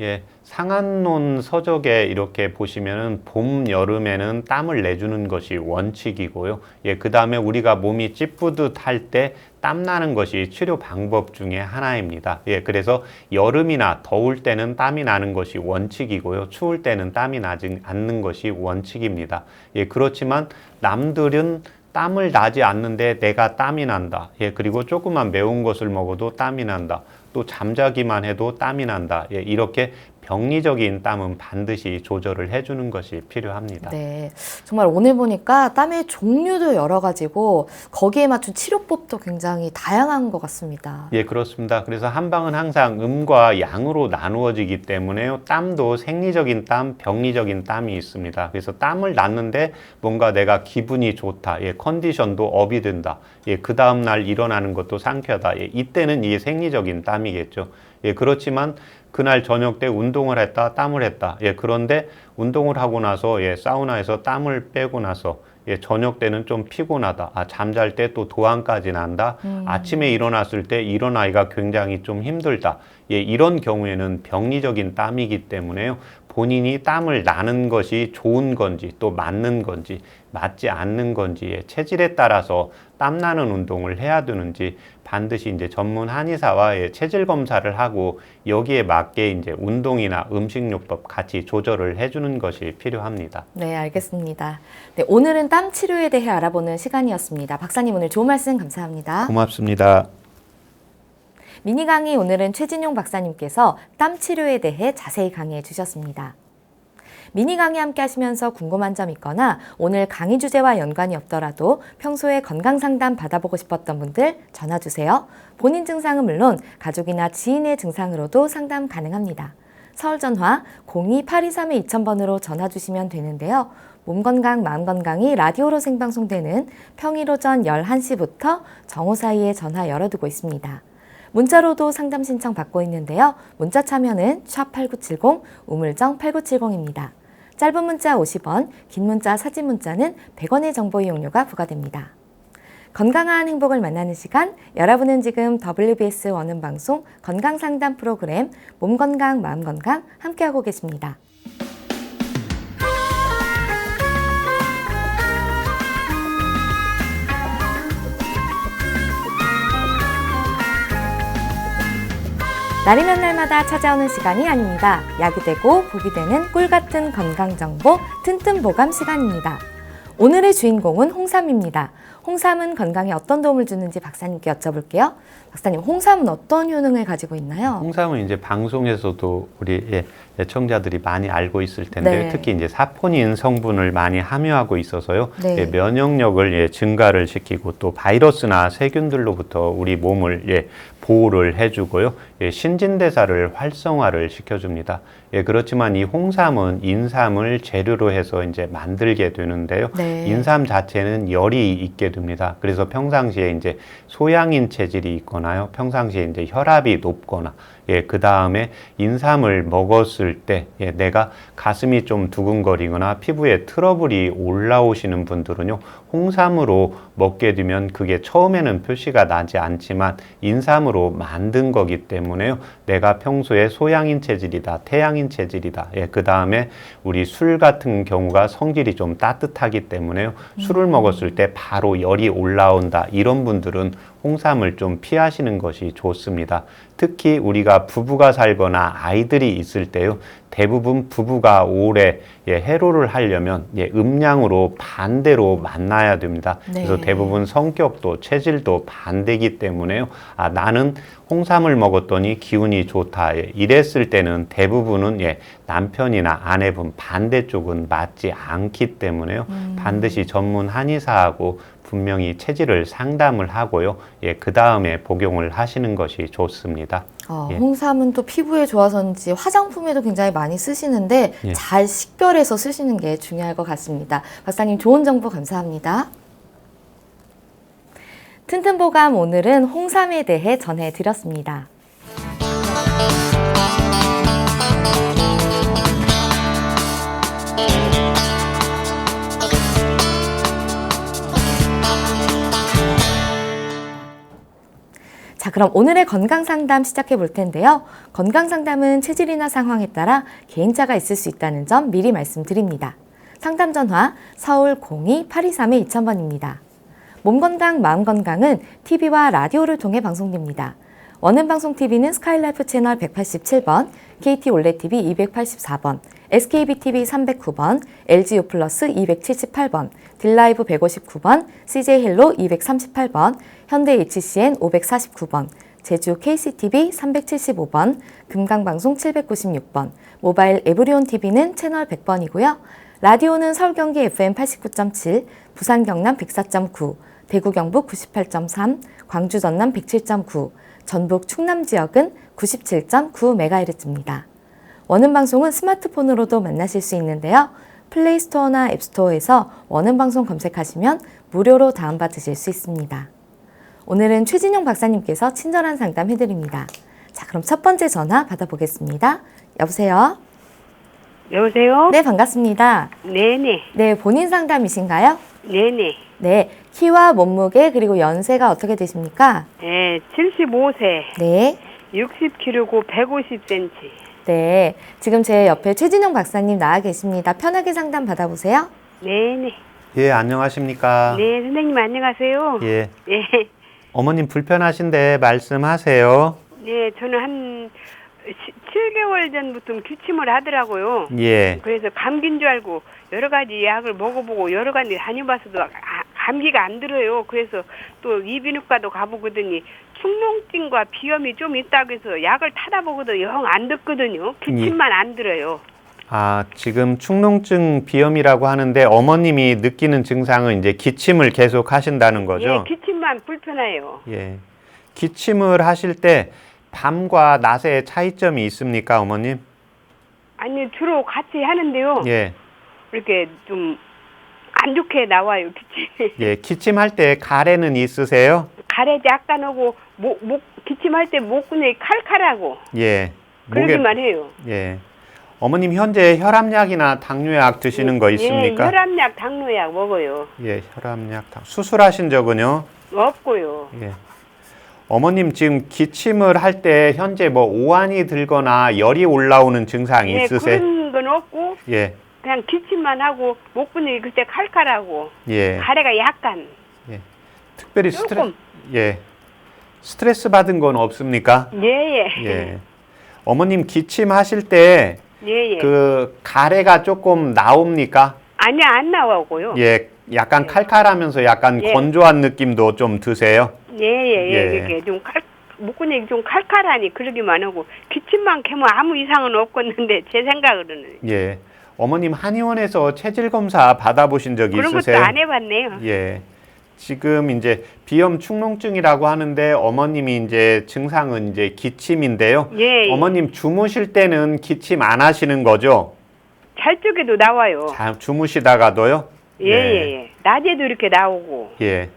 상한론 서적에 이렇게 보시면은 봄, 여름에는 땀을 내주는 것이 원칙이고요. 그 다음에 우리가 몸이 찌뿌듯할 때 땀 나는 것이 치료 방법 중에 하나입니다. 그래서 여름이나 더울 때는 땀이 나는 것이 원칙이고요. 추울 때는 땀이 나지 않는 것이 원칙입니다. 그렇지만 남들은 땀을 나지 않는데 내가 땀이 난다. 그리고 조금만 매운 것을 먹어도 땀이 난다. 또 잠자기만 해도 땀이 난다. 이렇게 병리적인 땀은 반드시 조절을 해주는 것이 필요합니다. 네, 정말 오늘 보니까 땀의 종류도 여러 가지고 거기에 맞춘 치료법도 굉장히 다양한 것 같습니다. 그렇습니다. 그래서 한방은 항상 음과 양으로 나누어지기 때문에요. 땀도 생리적인 땀, 병리적인 땀이 있습니다. 그래서 땀을 났는데 뭔가 내가 기분이 좋다, 컨디션도 업이 된다, 그 다음날 일어나는 것도 상쾌하다, 이때는 이게 생리적인 땀이겠죠. 그렇지만 그날 저녁 때 운동을 했다, 땀을 했다. 그런데 운동을 하고 나서 사우나에서 땀을 빼고 나서 저녁 때는 좀 피곤하다. 잠잘 때 또 도안까지 난다. 아침에 일어났을 때 일어나기가 굉장히 좀 힘들다. 이런 경우에는 병리적인 땀이기 때문에요. 본인이 땀을 나는 것이 좋은 건지 또 맞는 건지 맞지 않는 건지의 체질에 따라서 땀나는 운동을 해야 되는지 반드시 이제 전문 한의사와 체질 검사를 하고 여기에 맞게 이제 운동이나 음식요법 같이 조절을 해주는 것이 필요합니다. 네, 알겠습니다. 네, 오늘은 땀 치료에 대해 알아보는 시간이었습니다. 박사님, 오늘 좋은 말씀 감사합니다. 고맙습니다. 미니 강의, 오늘은 최진용 박사님께서 땀 치료에 대해 자세히 강의해 주셨습니다. 미니 강의 함께 하시면서 궁금한 점 있거나 오늘 강의 주제와 연관이 없더라도 평소에 건강 상담 받아보고 싶었던 분들 전화 주세요. 본인 증상은 물론 가족이나 지인의 증상으로도 상담 가능합니다. 서울 전화 02-823-2000번으로 전화 주시면 되는데요. 몸 건강, 마음 건강이 라디오로 생방송되는 평일 오전 11시부터 정오 사이에 전화 열어두고 있습니다. 문자로도 상담 신청 받고 있는데요. 문자 참여는 샵8970, 우물정 8970입니다. 짧은 문자 50원, 긴 문자, 사진 문자는 100원의 정보 이용료가 부과됩니다. 건강한 행복을 만나는 시간, 여러분은 지금 WBS 원음 방송 건강상담 프로그램 몸 건강, 마음 건강 함께하고 계십니다. 날이면 날마다 찾아오는 시간이 아닙니다. 약이 되고 복이 되는 꿀같은 건강정보 튼튼 보감 시간입니다. 오늘의 주인공은 홍삼입니다. 홍삼은 건강에 어떤 도움을 주는지 박사님께 여쭤볼게요. 박사님, 홍삼은 어떤 효능을 가지고 있나요? 홍삼은 이제 방송에서도 우리 애청자들이 많이 알고 있을 텐데 네. 특히 이제 사포닌 성분을 많이 함유하고 있어서요. 네. 면역력을 증가를 시키고 또 바이러스나 세균들로부터 우리 몸을 보호를 해주고요. 신진대사를 활성화를 시켜줍니다. 그렇지만 이 홍삼은 인삼을 재료로 해서 이제 만들게 되는데요. 네. 인삼 자체는 열이 있게 됩니다. 그래서 평상시에 이제 소양인 체질이 있거나요. 평상시에 이제 혈압이 높거나 그 다음에 인삼을 먹었을 때 내가 가슴이 좀 두근거리거나 피부에 트러블이 올라오시는 분들은요. 홍삼으로 먹게 되면 그게 처음에는 표시가 나지 않지만 인삼으로 만든 거기 때문에요. 내가 평소에 소양인 체질이다, 태양인 체질이다. 그 다음에 우리 술 같은 경우가 성질이 좀 따뜻하기 때문에요. 술을 먹었을 때 바로 열이 올라온다. 이런 분들은 홍삼을 좀 피하시는 것이 좋습니다. 특히 우리가 부부가 살거나 아이들이 있을 때요. 대부분 부부가 오래 해로를 하려면 음양으로 반대로 만나야 됩니다. 네. 그래서 대부분 성격도 체질도 반대기 때문에요. 아, 나는 홍삼을 먹었더니 기운이 좋다. 이랬을 때는 대부분은 남편이나 아내분 반대쪽은 맞지 않기 때문에요. 반드시 전문 한의사하고 분명히 체질을 상담을 하고요. 그 다음에 복용을 하시는 것이 좋습니다. 홍삼은 또 피부에 좋아서인지 화장품에도 굉장히 많이 쓰시는데 잘 식별해서 쓰시는 게 중요할 것 같습니다. 박사님 좋은 정보 감사합니다. 튼튼보감 오늘은 홍삼에 대해 전해드렸습니다. 자, 그럼 오늘의 건강상담 시작해 볼 텐데요. 건강상담은 체질이나 상황에 따라 개인차가 있을 수 있다는 점 미리 말씀드립니다. 상담 전화 서울 02-823-2000번입니다. 몸건강, 마음건강은 TV와 라디오를 통해 방송됩니다. 원음방송TV는 스카이라이프 채널 187번, KT 올레TV 284번, SKBTV 309번, LGU 플러스 278번, 딜라이브 159번, CJ헬로 238번, 현대 HCN 549번, 제주 KCTV 375번, 금강방송 796번, 모바일 에브리온TV는 채널 100번이고요. 라디오는 서울 경기 FM 89.7, 부산 경남 104.9, 대구 경북 98.3, 광주 전남 107.9, 전북 충남 지역은 97.9MHz입니다. 원음방송은 스마트폰으로도 만나실 수 있는데요. 플레이스토어나 앱스토어에서 원음방송 검색하시면 무료로 다운받으실 수 있습니다. 오늘은 최진영 박사님께서 친절한 상담 해드립니다. 자, 그럼 첫 번째 전화 받아보겠습니다. 여보세요? 여보세요? 네, 반갑습니다. 네네. 네, 본인 상담이신가요? 네네. 네, 키와 몸무게 그리고 연세가 어떻게 되십니까? 네, 75세, 네, 60kg고 150cm. 네. 지금 제 옆에 최진영 박사님 나와 계십니다. 편하게 상담 받아보세요. 네네. 예, 안녕하십니까? 네, 선생님 안녕하세요. 예. 네. 어머님 불편하신데 말씀하세요. 네, 저는 한 7개월 전부터 기침을 하더라고요. 예. 그래서 감기인 줄 알고 여러 가지 약을 먹어보고 여러 가지 다녀봐서도 감기가 안 들어요. 그래서 또 이비인후과도 가보거든요. 축농증과 비염이 좀 있다고 해서 약을 타다 보고도 영 안 듣거든요. 기침만 안 들어요. 아, 지금 축농증 비염이라고 하는데 어머님이 느끼는 증상은 이제 기침을 계속 하신다는 거죠? 예, 기침만 불편해요. 예. 기침을 하실 때 밤과 낮의 차이점이 있습니까, 어머님? 아니, 주로 같이 하는데요. 예. 이렇게 좀 안 좋게 나와요, 기침. 예, 기침할 때 가래는 있으세요? 가래도 약간 오고, 기침할 때 목근이 칼칼하고. 예. 그러기만 해요. 예. 어머님 현재 혈압약이나 당뇨약 드시는 거 있습니까? 예, 혈압약, 당뇨약 먹어요. 예, 혈압약. 수술하신 적은요? 없고요. 예. 어머님 지금 기침을 할 때 현재 뭐 오한이 들거나 열이 올라오는 증상 예, 있으세요? 그런 건 없고, 예. 그냥 기침만 하고, 목근이 그때 칼칼하고, 예. 가래가 약간. 예. 특별히 조금. 스트레스 받은 건 없습니까? 예, 예. 예. 어머님 기침하실 때 예, 예. 그 가래가 조금 나옵니까? 아니, 안 나오고요. 예. 약간 칼칼하면서 약간 예. 건조한 느낌도 좀 드세요? 예, 예, 예. 예. 이렇게 좀 목근이 좀 칼칼하니 그러기만 하고, 기침만 캐면 아무 이상은 없겠는데, 제 생각으로는. 예. 어머님 한의원에서 체질 검사 받아보신 적이 그런 있으세요? 것도 안 해봤네요. 예. 지금 이제 비염 축농증이라고 하는데 어머님이 이제 증상은 이제 기침인데요. 예, 예. 어머님 주무실 때는 기침 안 하시는 거죠? 잘 적에도 나와요. 주무시다가도요? 예, 예, 예. 낮에도 이렇게 나오고. 예. 예.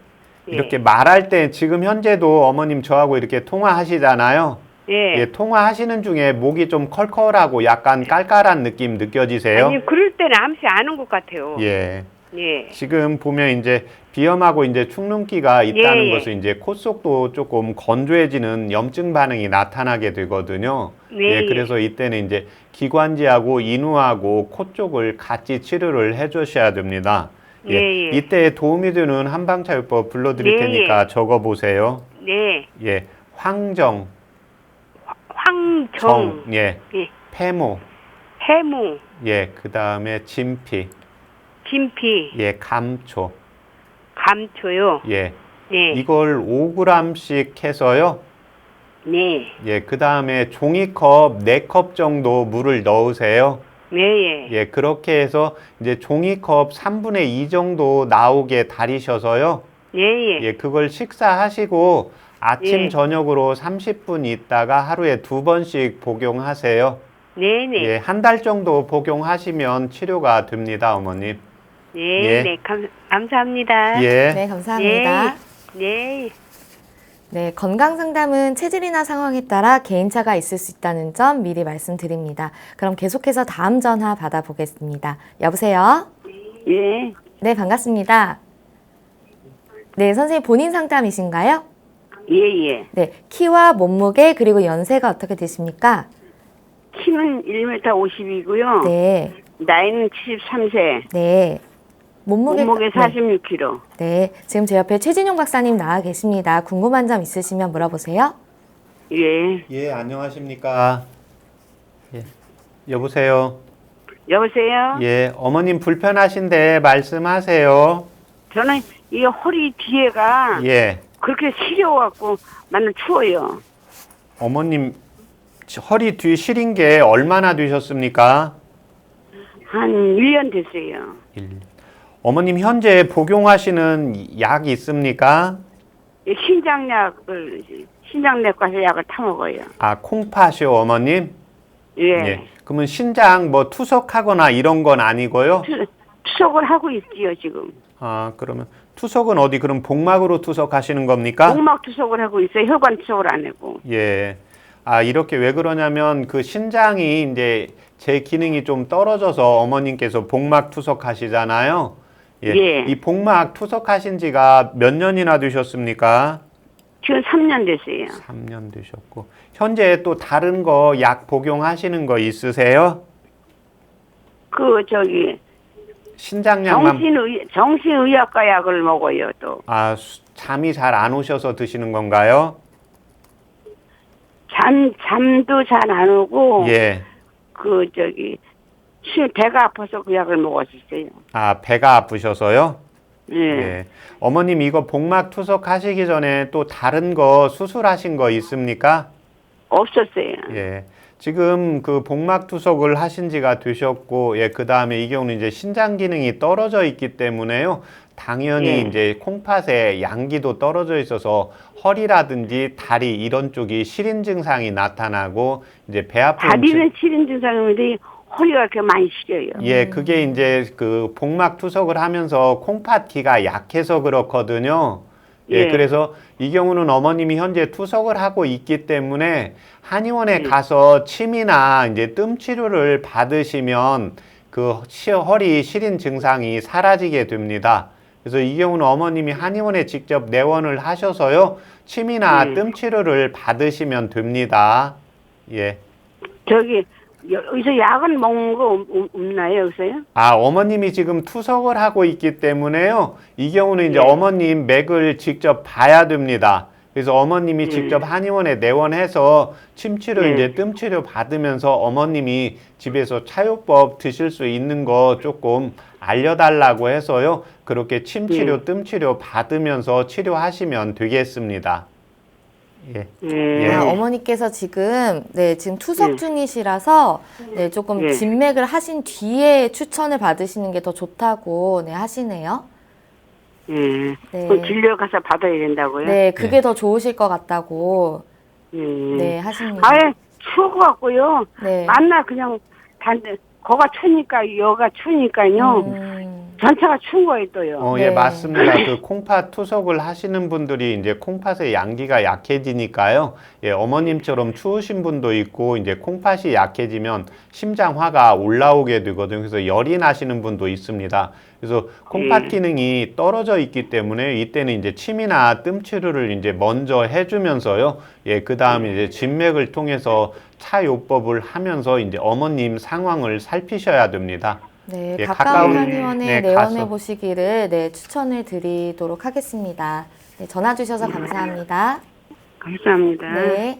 이렇게 말할 때 지금 현재도 어머님 저하고 이렇게 통화하시잖아요. 예. 예, 통화하시는 중에 목이 좀 컬컬하고 약간 깔깔한 느낌 느껴지세요? 아니, 그럴 때는 암시 안 온 것 같아요. 예. 예. 지금 보면 이제 비염하고 이제 축농기가 있다는 예, 예. 것은 이제 코 속도 조금 건조해지는 염증 반응이 나타나게 되거든요. 네, 예, 그래서 이때는 이제 기관지하고 인후하고 코 쪽을 같이 치료를 해주셔야 됩니다. 예, 예, 예. 이때 도움이 되는 한방차요법 불러드릴 예, 테니까 적어보세요. 네. 예, 황정, 황정. 예, 예. 폐모, 해무, 예, 그 다음에 진피, 진피, 예, 감초, 감초요. 예, 네, 이걸 5g씩 해서요. 네, 예, 그 다음에 종이컵 4컵 정도 물을 넣으세요. 네, 예, 예, 그렇게 해서 이제 종이컵 3분의 2 정도 나오게 달이셔서요. 예, 예, 예, 그걸 식사하시고 아침, 예. 저녁으로 30분 있다가 하루에 2번씩 복용하세요. 네, 네, 예, 한 달 정도 복용하시면 치료가 됩니다, 어머님. 네, 예. 네, 감사합니다. 예. 네, 감사합니다. 네. 네, 건강 상담은 체질이나 상황에 따라 개인차가 있을 수 있다는 점 미리 말씀드립니다. 그럼 계속해서 다음 전화 받아보겠습니다. 여보세요? 예, 네, 반갑습니다. 네, 선생님 본인 상담이신가요? 예, 예. 네, 키와 몸무게 그리고 연세가 어떻게 되십니까? 키는 1m 50이고요. 네, 나이는 73세. 네. 몸무게 46kg. 네, 지금 제 옆에 최진용 박사님 나와 계십니다. 궁금한 점 있으시면 물어보세요. 예. 예, 안녕하십니까? 예. 여보세요? 여보세요? 예, 어머님 불편하신데 말씀하세요. 저는 이 허리 뒤에가 예. 그렇게 시려워갖고 맨날 추워요. 어머님 허리 뒤 시린 게 얼마나 되셨습니까? 한 1년 됐어요. 어머님 현재 복용하시는 약 있습니까? 이 신장내과에서 약을 타먹어요. 아, 콩팥이요, 어머님? 예. 예. 그러면 신장 뭐 투석하거나 이런 건 아니고요? 투석을 하고 있지요, 지금. 아, 그러면 투석은 어디 그럼 복막으로 투석하시는 겁니까? 복막 투석을 하고 있어요. 혈관 투석을 안 하고. 예. 아, 이렇게 왜 그러냐면 그 신장이 이제 제 기능이 좀 떨어져서 어머님께서 복막 투석하시잖아요. 예. 예. 이 복막 투석하신 지가 몇 년이나 되셨습니까? 지금 3년 됐어요. 3년 되셨고. 현재 또 다른 거 약 복용하시는 거 있으세요? 신장약만. 정신의학과 약을 먹어요, 또. 아, 잠이 잘 안 오셔서 드시는 건가요? 잠도 잘 안 오고. 예. 배가 아파서 그 약을 먹었었어요. 아, 배가 아프셔서요? 예. 예. 어머님 이거 복막 투석하시기 전에 또 다른 거 수술하신 거 있습니까? 없었어요. 예. 지금 그 복막 투석을 하신 지가 되셨고, 예, 그 다음에 이 경우는 이제 신장 기능이 떨어져 있기 때문에요. 당연히 예. 이제 콩팥에 양기도 떨어져 있어서 허리라든지 다리 이런 쪽이 시린 증상이 나타나고, 이제 배 아픈 다리는 시린 증상인데 허리가 그렇게 많이 시려요. 예, 그게 이제 그 복막 투석을 하면서 콩팥기가 약해서 그렇거든요. 예, 예. 그래서 이 경우는 어머님이 현재 투석을 하고 있기 때문에 한의원에 가서 침이나 이제 뜸 치료를 받으시면 그 허리 시린 증상이 사라지게 됩니다. 그래서 이 경우는 어머님이 한의원에 직접 내원을 하셔서요, 침이나 뜸 치료를 받으시면 됩니다. 예. 여기서 약은 먹는 거 없나요, 여기서요? 아, 어머님이 지금 투석을 하고 있기 때문에요. 이 경우는 이제 예. 어머님 맥을 직접 봐야 됩니다. 그래서 어머님이 직접 한의원에 내원해서 침치료, 예. 이제 뜸치료 받으면서 어머님이 집에서 차요법 드실 수 있는 거 조금 알려달라고 해서요. 그렇게 침치료, 뜸치료 받으면서 치료하시면 되겠습니다. 예. 예. 아, 어머니께서 지금 지금 투석 중이시라서 조금 진맥을 하신 뒤에 추천을 받으시는 게 더 좋다고 하시네요. 예. 네. 그럼 진료 가서 받아야 된다고요? 네, 그게 더 좋으실 것 같다고 하십니다. 아예 추워갖고요. 네. 만나 그냥 거가 추니까 여가 추니까요. 전체가 추운 거예요, 또요. 예, 네. 맞습니다. 그 콩팥 투석을 하시는 분들이 이제 콩팥의 양기가 약해지니까요. 예, 어머님처럼 추우신 분도 있고, 이제 콩팥이 약해지면 심장화가 올라오게 되거든요. 그래서 열이 나시는 분도 있습니다. 그래서 콩팥 기능이 떨어져 있기 때문에 이때는 이제 침이나 뜸 치료를 이제 먼저 해주면서요. 예, 그 다음에 이제 진맥을 통해서 차요법을 하면서 이제 어머님 상황을 살피셔야 됩니다. 네, 예, 가까운 한의원에 내원해 가서. 보시기를 추천을 드리도록 하겠습니다. 네, 전화 주셔서 감사합니다. 감사합니다. 네.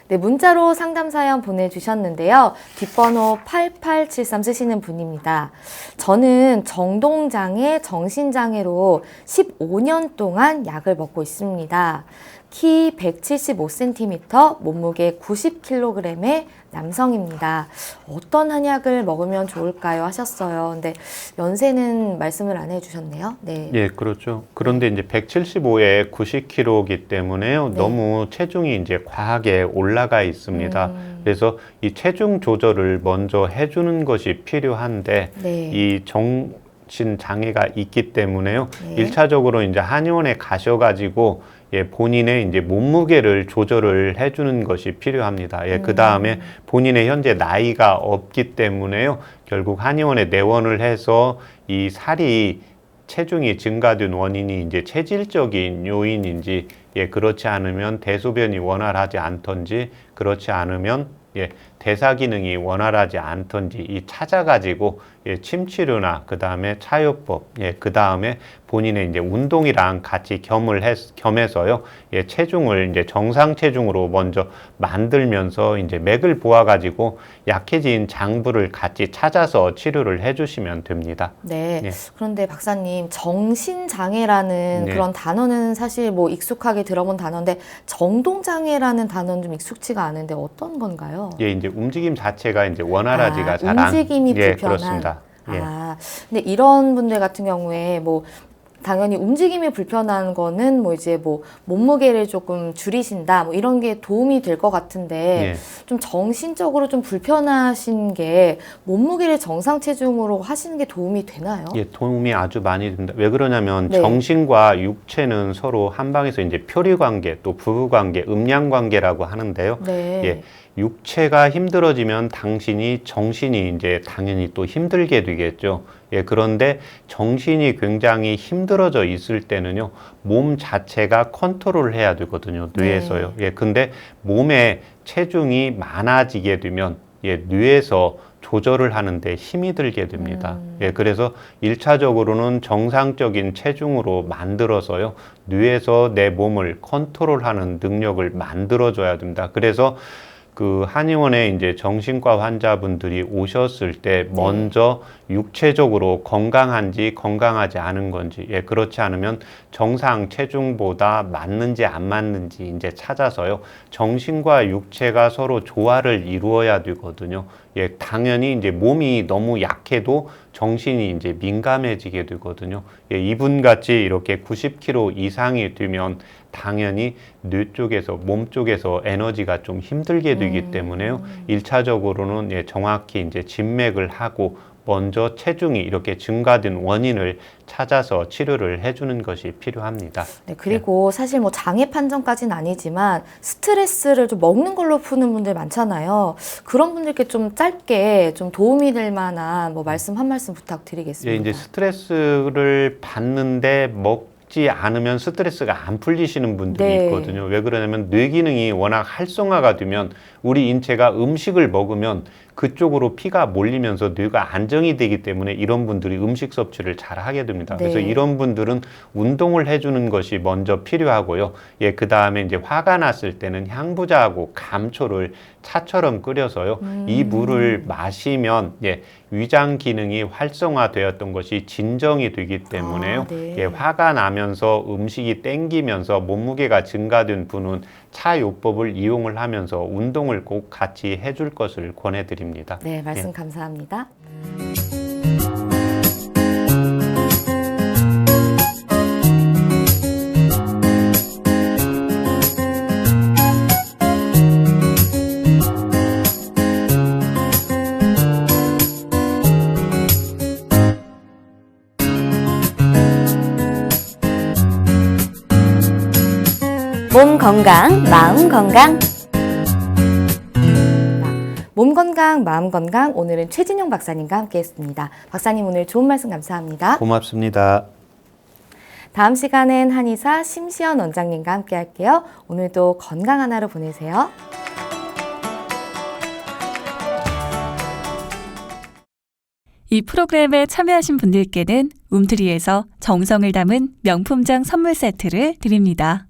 네, 문자로 상담 사연 보내주셨는데요. 뒷번호 8873 쓰시는 분입니다. 저는 정동장애, 정신장애로 15년 동안 약을 먹고 있습니다. 키 175cm, 몸무게 90kg의 남성입니다. 어떤 한약을 먹으면 좋을까요? 하셨어요. 근데 연세는 말씀을 안 해주셨네요. 네. 예, 그렇죠. 그런데 이제 175에 90kg이기 때문에요. 네. 너무 체중이 이제 과하게 올라가 있습니다. 그래서 이 체중 조절을 먼저 해주는 것이 필요한데 네. 이 정신 장애가 있기 때문에요. 네. 일차적으로 이제 한의원에 가셔가지고 예, 본인의 이제 몸무게를 조절을 해주는 것이 필요합니다. 예, 그 다음에 본인의 현재 나이가 없기 때문에요. 결국 한의원에 내원을 해서 이 살이 체중이 증가된 원인이 이제 체질적인 요인인지, 예, 그렇지 않으면 대소변이 원활하지 않던지, 그렇지 않으면 예, 대사 기능이 원활하지 않던지 이 찾아가지고 예, 침 치료나 그 다음에 차요법, 예, 그 다음에 본인의 이제 운동이랑 같이 겸해서요, 예, 체중을 이제 정상 체중으로 먼저 만들면서 이제 맥을 보아가지고 약해진 장부를 같이 찾아서 치료를 해주시면 됩니다. 네. 예. 그런데 박사님, 정신장애라는 네. 그런 단어는 사실 뭐 익숙하게 들어본 단어인데 정동장애라는 단어는 좀 익숙치가 않은데 어떤 건가요? 예, 이제 움직임 자체가 이제 원활하지가 아, 잘 안. 움직임이 예, 불편한. 그렇습니다. 예. 아, 근데 이런 분들 같은 경우에 뭐 당연히 움직임이 불편한 거는 뭐 이제 뭐 몸무게를 조금 줄이신다 뭐 이런 게 도움이 될 것 같은데 예. 좀 정신적으로 좀 불편하신 게 몸무게를 정상 체중으로 하시는 게 도움이 되나요? 예, 도움이 아주 많이 됩니다. 왜 그러냐면 네. 정신과 육체는 서로 한 방에서 이제 표리 관계, 또 부부 관계, 음양 관계라고 하는데요. 네. 예, 육체가 힘들어지면 당신이 정신이 이제 당연히 또 힘들게 되겠죠. 예, 그런데 정신이 굉장히 힘들어져 있을 때는요, 몸 자체가 컨트롤을 해야 되거든요, 뇌에서요. 예, 근데 몸에 체중이 많아지게 되면 예, 뇌에서 조절을 하는데 힘이 들게 됩니다. 예, 그래서 일차적으로는 정상적인 체중으로 만들어서요, 뇌에서 내 몸을 컨트롤하는 능력을 만들어줘야 됩니다. 그래서 그 한의원에 이제 정신과 환자분들이 오셨을 때 먼저 육체적으로 건강한지 건강하지 않은 건지, 예, 그렇지 않으면 정상 체중보다 맞는지 안 맞는지 이제 찾아서요, 정신과 육체가 서로 조화를 이루어야 되거든요. 예, 당연히 이제 몸이 너무 약해도 정신이 이제 민감해지게 되거든요. 예, 이분 같이 이렇게 90kg 이상이 되면 당연히 뇌 쪽에서, 몸 쪽에서 에너지가 좀 힘들게 되기 때문에요. 일차적으로는 예, 정확히 이제 진맥을 하고 먼저 체중이 이렇게 증가된 원인을 찾아서 치료를 해주는 것이 필요합니다. 네, 그리고 사실 뭐 장애 판정까지는 아니지만 스트레스를 좀 먹는 걸로 푸는 분들 많잖아요. 그런 분들께 좀 짧게 좀 도움이 될 만한 뭐 말씀 한 말씀 부탁드리겠습니다. 예, 이제 스트레스를 받는데 먹지 않으면 스트레스가 안 풀리시는 분들이 네. 있거든요. 왜 그러냐면 뇌 기능이 워낙 활성화가 되면 우리 인체가 음식을 먹으면 그쪽으로 피가 몰리면서 뇌가 안정이 되기 때문에 이런 분들이 음식 섭취를 잘 하게 됩니다. 네. 그래서 이런 분들은 운동을 해주는 것이 먼저 필요하고요. 예, 그 다음에 이제 화가 났을 때는 향부자하고 감초를 차처럼 끓여서요, 이 물을 마시면 예, 위장 기능이 활성화되었던 것이 진정이 되기 때문에요. 아, 네. 예, 화가 나면서 음식이 땡기면서 몸무게가 증가된 분은 차요법을 이용을 하면서 운동을 꼭 같이 해줄 것을 권해드립니다. 네, 말씀 예. 감사합니다. 몸 건강, 마음 건강. 몸 건강, 마음 건강, 오늘은 최진용 박사님과 함께했습니다. 박사님 오늘 좋은 말씀 감사합니다. 고맙습니다. 다음 시간엔 한의사 심시연 원장님과 함께할게요. 오늘도 건강한 하루 보내세요. 이 프로그램에 참여하신 분들께는 움트리에서 정성을 담은 명품장 선물 세트를 드립니다.